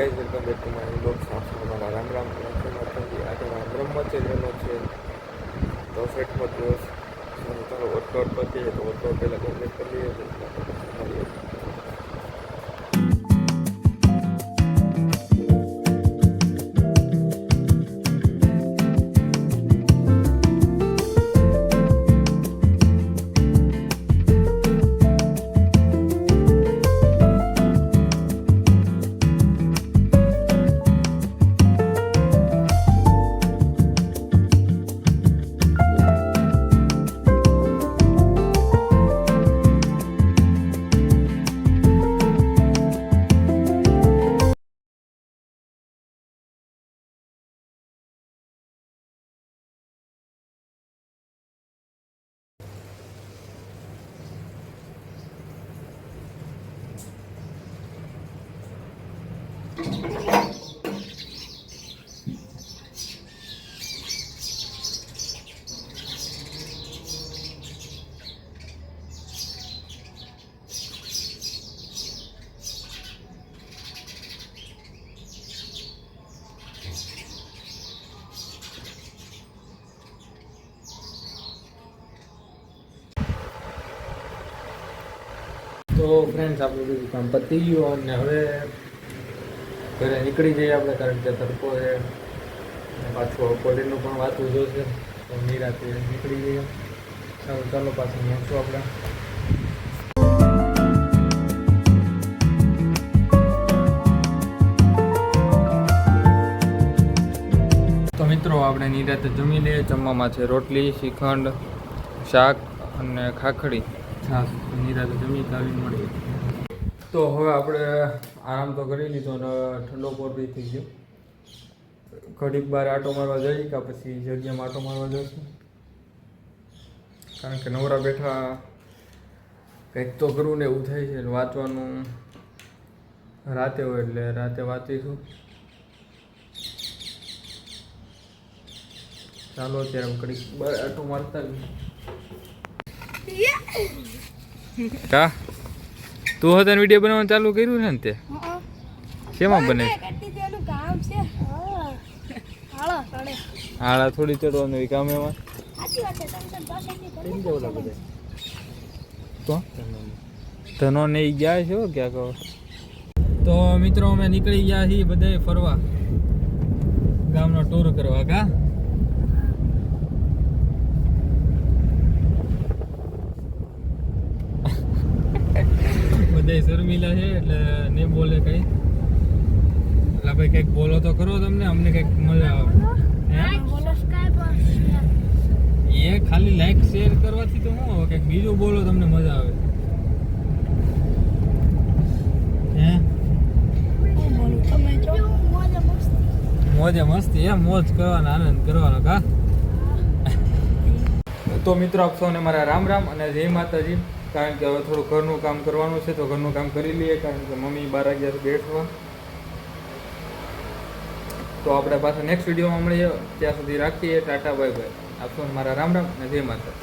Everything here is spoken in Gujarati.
Guys welcome back to my blog. તમારા રામ રામ. આજે બ્રહ્મચર્યનો છે 10નો દિવસ. ચાલો વર્કઆઉટ પતી તો વર્કઆઉટ પહેલાં કમ્પ્લીટ કરી લઈએ. તો ફ્રેન્ડ્સ, આપણું બધું કામ પતી ગયું અને હવે ઘરે નીકળી જઈએ આપણે, કારણ કે તડકો છે પાછું કોલેજનું પણ વાંચવું જોશે. તો નિરાતે નીકળી જઈએ. ચાલો પાછું મળશું આપણે. તો મિત્રો, આપણે નિરાતે જમી લઈએ. જમવામાં છે રોટલી, શ્રીખંડ, શાક અને ખાખડી, છાસ. નિરાતે જમી કાવી મળી. તો હવે આપણે આરામ તો કરી લીધો અને ઠંડો પોર બી થઈ ગયો. ઘડીક બહાર આટો મારવા જઈએ કે પછી જગ્યામાં આટો મારવા જઈશું, કારણ કે નવરા બેઠા કંઈક તો કરવું ને એવું થાય છે. વાંચવાનું રાતે હોય એટલે રાતે વાંચીશું. ચાલો અત્યારે ઘડીક બહાર આટો મારતા કા તું હતા વિડીયો બનાવવાનું ચાલુ કર્યું છે ને? તે શેમાં બને? હાળા થોડી ચડવાનું કામ એમાં તો ધનો ને ગયા છે ક્યાં કહો. તો મિત્રો, અમે નીકળી ગયા છીએ બધા ફરવા, ગામનો ટૂર કરવા. કા બધા શર્મિલા છે એટલે નહીં બોલે કઈ. એટલે ભાઈ કંઈક બોલો તો કરો તમને, અમને કંઈક મજા આવે. એ ખાલી લાઈક શેર કરવાથી તો શું હવે, કંઈક બીજું બોલો તમને મજા આવે. મોજે મસ્તી, એમ મોજ કરવાનો, આનંદ કરવાનો. કા તો મિત્રો, આપ સૌને મારા રામ રામ અને જય માતાજી. કારણ કે હવે થોડું ઘરનું કામ કરવાનું છે, તો ઘરનું કામ કરી લઈએ, કારણ કે મમ્મી 12 વાગ્યા બેઠવા. તો આપણે પાછા નેક્સ્ટ વિડીયોમાં મળીએ. ત્યાં સુધી રાખીએ. Tata bye bye. આપ સૌને મારા રામ રામ અને જય માતા.